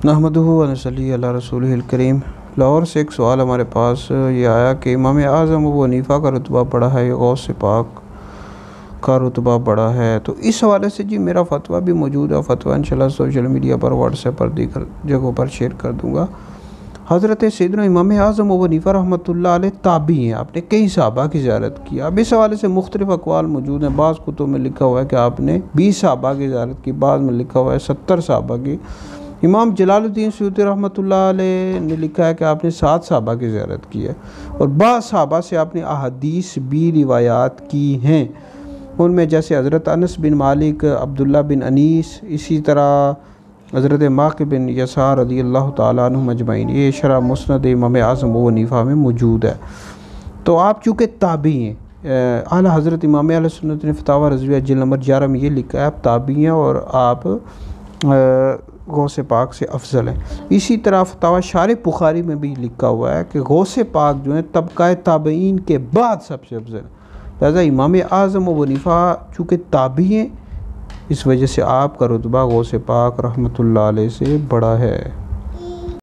نحمدہ و نصلی علی رسولہ الکریم۔ لاہور سے ایک سوال ہمارے پاس یہ آیا کہ امام اعظم ابو حنیفہ کا رتبہ بڑا ہے یا غوث پاک کا رتبہ بڑا ہے؟ تو اس حوالے سے جی میرا فتویٰ بھی موجود ہے، فتویٰ انشاءاللہ سوشل میڈیا پر، واٹس ایپ پر، دیگر جگہوں پر شیئر کر دوں گا۔ حضرت سیدنا امام اعظم ابو حنیفہ رحمۃ اللہ علیہ تابعی ہیں، آپ نے کئی صحابہ کی زیارت کی۔ اب اس حوالے سے مختلف اقوال موجود ہیں، بعض کتب میں لکھا ہوا ہے کہ آپ نے 20 صحابہ کی زیارت کی، بعض میں لکھا ہوا ہے 70 صحابہ کی۔ امام جلال الدین سیوطی رحمۃ اللہ علیہ نے لکھا ہے کہ آپ نے 7 صحابہ کی زیارت کی ہے، اور بعض صحابہ سے آپ نے احادیث بھی روایات کی ہیں، ان میں جیسے حضرت انس بن مالک، عبداللہ بن انیس، اسی طرح حضرت ماقب بن یسار رضی اللہ تعالیٰ عنہ مجمعین۔ یہ شرح مسند امام اعظم ابو حنیفہ میں موجود ہے۔ تو آپ چونکہ تابعی ہیں، اعلیٰ حضرت امام اہل سنت نے فتاوی رضویہ جلد نمبر 11 میں یہ لکھا ہے آپ تابعی ہیں اور آپ غوث پاک سے افضل ہیں۔ اسی طرح فتاوی شارح بخاری میں بھی لکھا ہوا ہے کہ غوث پاک جو ہیں طبقہ تابعین کے بعد سب سے افضل ہیں، لہذا امام اعظم ابو حنیفہ چونکہ تابعی ہیں، اس وجہ سے آپ کا رتبہ غوث پاک رحمۃ اللہ علیہ سے بڑا ہے۔